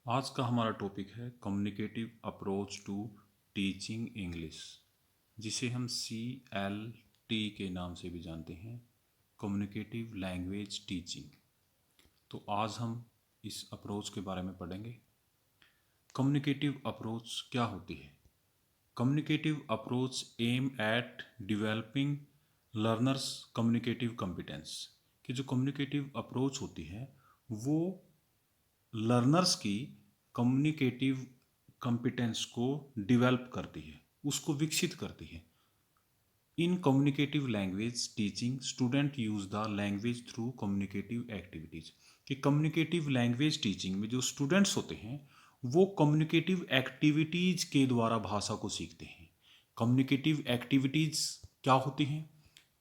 आज का हमारा टॉपिक है communicative approach to teaching English, जिसे हम CLT के नाम से भी जानते हैं, कम्युनिकेटिव लैंग्वेज टीचिंग। तो आज हम इस अप्रोच के बारे में पढ़ेंगे। कम्युनिकेटिव अप्रोच क्या होती है? Communicative approach aim at developing learners communicative competence. कि जो कम्युनिकेटिव अप्रोच होती है वो लर्नर्स की कम्युनिकेटिव कॉम्पिटेंस को डेवलप करती है, उसको विकसित करती है। In communicative language teaching student use the language through communicative activities. कि कम्युनिकेटिव लैंग्वेज टीचिंग में जो स्टूडेंट्स होते हैं वो कम्युनिकेटिव एक्टिविटीज के द्वारा भाषा को सीखते हैं। कम्युनिकेटिव एक्टिविटीज क्या होती हैं?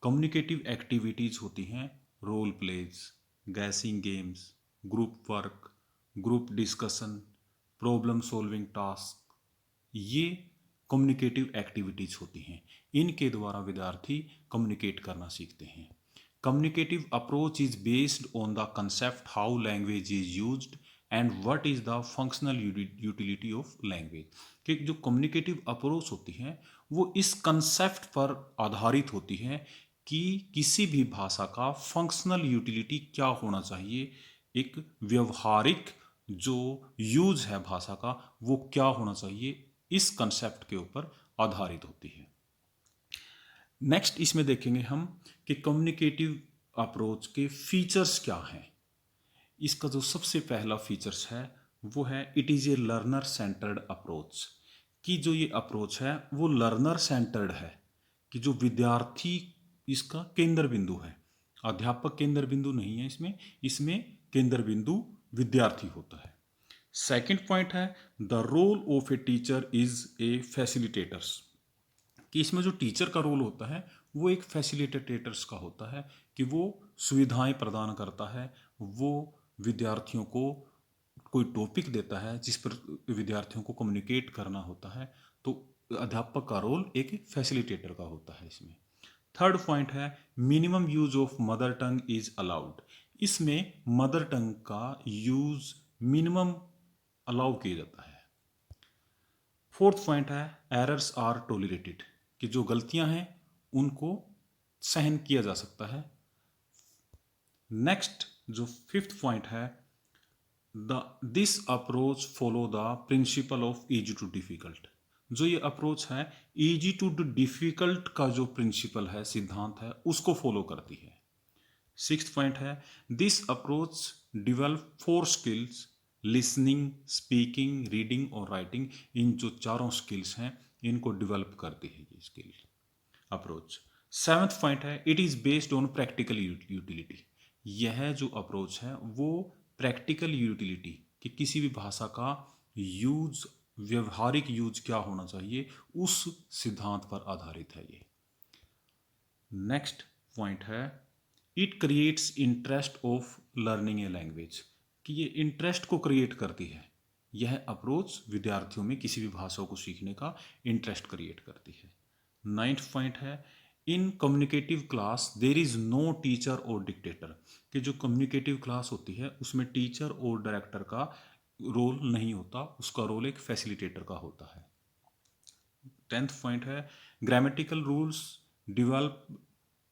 कम्युनिकेटिव एक्टिविटीज होती हैं role plays, guessing games, group work, group discussion, problem solving task. ये कम्युनिकेटिव एक्टिविटीज होती हैं। इनके द्वारा विद्यार्थी कम्युनिकेट करना सीखते हैं। Communicative approach is based on the concept how language is used and what is the functional utility of language. कि जो कम्युनिकेटिव अप्रोच होती है वो इस कंसेप्ट पर आधारित होती है कि किसी भी भाषा का फंक्शनल यूटिलिटी क्या होना चाहिए, एक व्यवहारिक जो यूज है भाषा का वो क्या होना चाहिए, इस कंसेप्ट के ऊपर आधारित होती है। नेक्स्ट इसमें देखेंगे हम कि कम्युनिकेटिव अप्रोच के फीचर्स क्या हैं। इसका जो सबसे पहला फीचर्स है वो है it is a learner centred approach. कि जो ये अप्रोच है वो लर्नर सेंटर्ड है, कि जो विद्यार्थी इसका केंद्र बिंदु है। अध्यापक केंद्र बिंदु नहीं है इसमें, इसमें केंद्र बिंदु विद्यार्थी होता है। सेकंड पॉइंट है the role of a teacher is a facilitators. कि इसमें जो टीचर का रोल होता है वो एक फैसिलिटेटर्स का होता है, कि वो सुविधाएं प्रदान करता है, वो विद्यार्थियों को कोई टॉपिक देता है जिस पर विद्यार्थियों को कम्युनिकेट करना होता है, तो अध्यापक का रोल एक फैसिलिटेटर का होता है इसमें। थर्ड पॉइंट है minimum use of mother tongue is allowed. इसमें मदर टंग का यूज मिनिमम अलाउ किया जाता है। फोर्थ पॉइंट है एरर्स आर टोलरेटेड। कि जो गलतियां हैं उनको सहन किया जा सकता है। नेक्स्ट जो फिफ्थ पॉइंट है the this approach follow the principle of easy to difficult. जो ये अप्रोच है इजी टू डिफिकल्ट का जो प्रिंसिपल है, सिद्धांत है, उसको फॉलो करती है। सिक्स्थ पॉइंट है this approach develop four skills listening, speaking, reading और राइटिंग। इन जो चारों स्किल्स हैं इनको डिवेल्प करती है ये स्किल अप्रोच। सेवन्थ पॉइंट है it is based on practical utility. यह जो अप्रोच है वो प्रैक्टिकल यूटिलिटी, कि किसी भी भाषा का यूज, व्यवहारिक यूज क्या होना चाहिए, उस सिद्धांत पर आधारित है ये। नेक्स्ट पॉइंट है it creates interest of learning a language. कि ये इंटरेस्ट को क्रिएट करती है। यह अप्रोच विद्यार्थियों में किसी भी भाषा को सीखने का इंटरेस्ट क्रिएट करती है। नाइन्थ पॉइंट है in communicative class there is no teacher और डिक्टेटर। कि जो कम्युनिकेटिव क्लास होती है उसमें टीचर और डायरेक्टर का रोल नहीं होता, उसका रोल एक फैसिलिटेटर का होता है। टेंथ पॉइंट है grammatical rules develop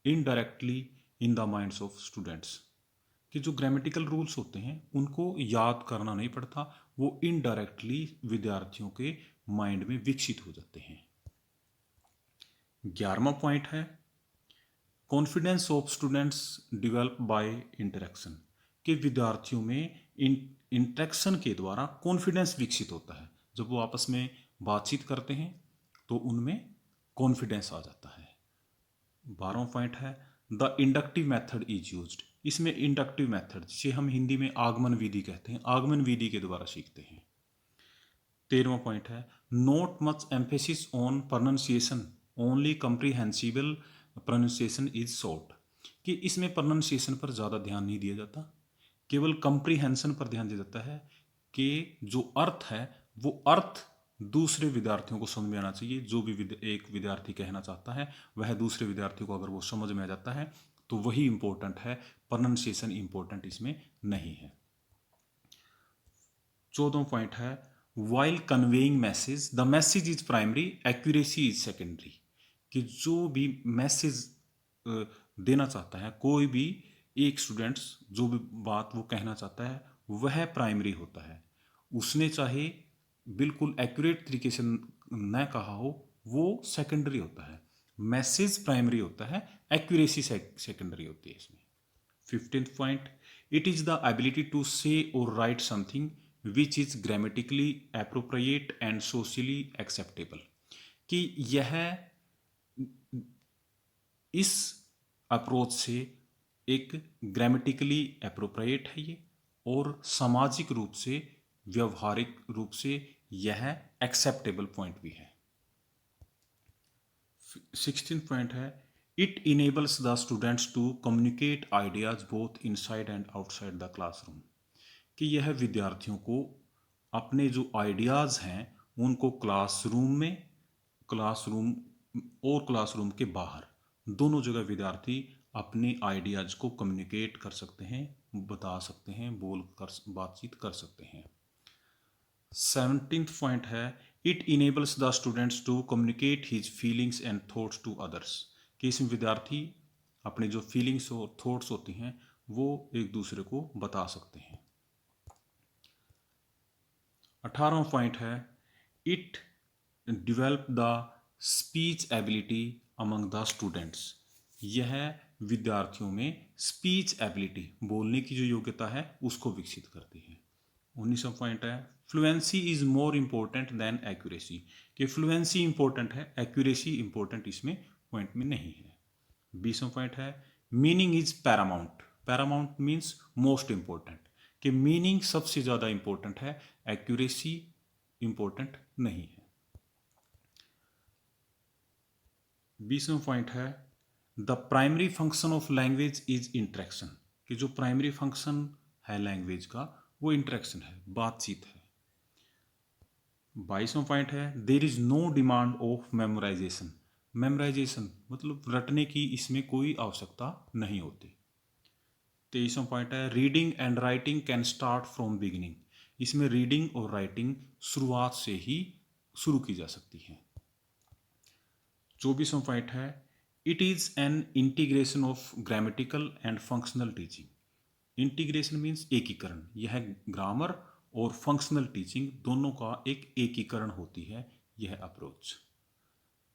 indirectly in the minds of students. कि जो ग्रामेटिकल रूल्स होते हैं उनको याद करना नहीं पड़ता, वो इनडायरेक्टली विद्यार्थियों के माइंड में विकसित हो जाते हैं। 11वां पॉइंट है confidence of students develop bye interaction. के विद्यार्थियों में इंटरेक्शन के द्वारा कॉन्फिडेंस विकसित होता है। जब वो आपस में बातचीत करते हैं तो उनमें कॉन्फिडेंस आ जाता है। 12वां पॉइंट है the inductive method is used. इसमें इंडक्टिव मेथड जिसे हम हिंदी में आगमन विधि कहते हैं, आगमन विधि के द्वारा सीखते हैं। 13वां पॉइंट है not much emphasis on pronunciation, only comprehensible pronunciation is sought. कि इसमें प्रोनाउंसिएशन पर ज़्यादा ध्यान नहीं दिया जाता, केवल कम्प्रीहेंशन पर ध्यान दिया जाता है, कि जो अर्थ है वो अर्थ दूसरे विद्यार्थियों को समझ में आना चाहिए। जो भी एक विद्यार्थी कहना चाहता है वह दूसरे विद्यार्थी को अगर वो समझ में आ जाता है तो वही इम्पोर्टेंट है, प्रोनाउंसिएशन इम्पोर्टेंट इसमें नहीं है। 14वां पॉइंट है while conveying message the message is primary accuracy is secondary, कि जो भी मैसेज देना चाहता है कोई भी एक स्टूडेंट्स, जो भी बात वो कहना चाहता है वह प्राइमरी होता है। उसने चाहे बिल्कुल एक्यूरेट तरीके से न कहा हो, वो सेकेंडरी होता है। मैसेज प्राइमरी होता है, एक्यूरेसी सेकेंडरी होती है इसमें। 15th point, it is the ability to say or write something which is grammatically appropriate and socially acceptable, कि यह इस अप्रोच से एक ग्रामेटिकली अप्रोप्रिएट है ये, और सामाजिक रूप से व्यवहारिक रूप से यह एक्सेप्टेबल पॉइंट भी है। 16th पॉइंट है it enables the students to communicate ideas both inside and outside the classroom, कि यह विद्यार्थियों को अपने जो आइडियाज़ हैं उनको क्लासरूम और क्लासरूम के बाहर दोनों जगह विद्यार्थी अपने आइडियाज़ को कम्युनिकेट कर सकते हैं, बता सकते हैं, बातचीत कर सकते हैं। 17th पॉइंट है it enables the students to communicate his feelings and thoughts to others, कि इसमें विद्यार्थी अपने जो फीलिंग्स और थॉट्स होती हैं वो एक दूसरे को बता सकते हैं। 18वां पॉइंट है it develop the speech ability among the students, यह विद्यार्थियों में स्पीच एबिलिटी, बोलने की जो योग्यता है उसको विकसित करती है। 19वां पॉइंट है fluency is more important then accuracy, कि फ्लुएंसी इंपॉर्टेंट है, एक्यूरेसी इंपॉर्टेंट इसमें पॉइंट में नहीं है। 20वां पॉइंट है meaning is Paramount, Paramount means most important, कि मीनिंग सबसे ज़्यादा इंपॉर्टेंट है, एक्यूरेसी इंपॉर्टेंट नहीं है। 20वां पॉइंट है the primary function of language is interaction, कि जो प्राइमरी फंक्शन है लैंग्वेज का वो इंटरेक्शन है, बातचीत है। 22वां पॉइंट है there is no demand of memorization, memorization मतलब रटने की इसमें कोई आवश्यकता नहीं होती। 23वां पॉइंट है reading and writing can start from beginning, इसमें रीडिंग और राइटिंग शुरुआत से ही शुरू की जा सकती है। 24वां पॉइंट है it is an integration of grammatical and functional teaching, integration means एकीकरण, यह ग्रामर और फंक्शनल टीचिंग दोनों का एक एकीकरण होती है यह अप्रोच।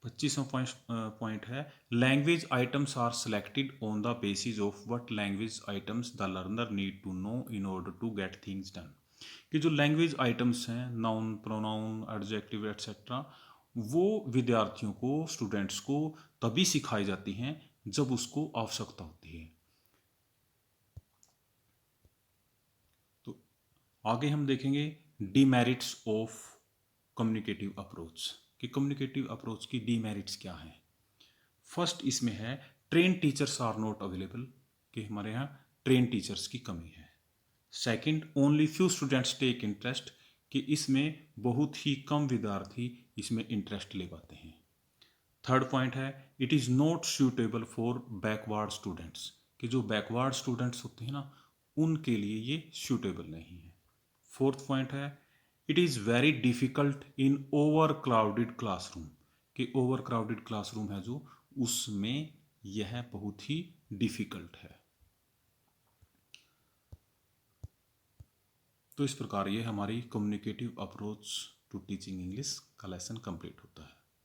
25वां पॉइंट है language items are selected on the basis of what language items the learner need to know in order to get things done, कि जो लैंग्वेज आइटम्स हैं नाउन, प्रोनाउन, एडजेक्टिव एट्सेट्रा, वो विद्यार्थियों को, स्टूडेंट्स को तभी सिखाई जाती हैं जब उसको आवश्यकता होती है। तो आगे हम देखेंगे डीमेरिट्स ऑफ कम्युनिकेटिव अप्रोच, कि कम्युनिकेटिव अप्रोच की डीमेरिट्स क्या हैं। फर्स्ट इसमें है train teachers are not available, कि हमारे यहाँ ट्रेन टीचर्स की कमी है। Second only few students take interest, कि इसमें बहुत ही कम विद्यार्थी इसमें इंटरेस्ट ले पाते हैं। थर्ड पॉइंट है it is not suitable for backward students, कि जो बैकवर्ड स्टूडेंट्स होते हैं ना उनके लिए ये सूटेबल नहीं है। फोर्थ पॉइंट है it is very difficult in over crowded classroom, कि ओवर क्राउडेड क्लासरूम है जो उसमें यह बहुत ही डिफ़िकल्ट है। तो इस प्रकार ये हमारी communicative approach to teaching English का लेसन कंप्लीट होता है।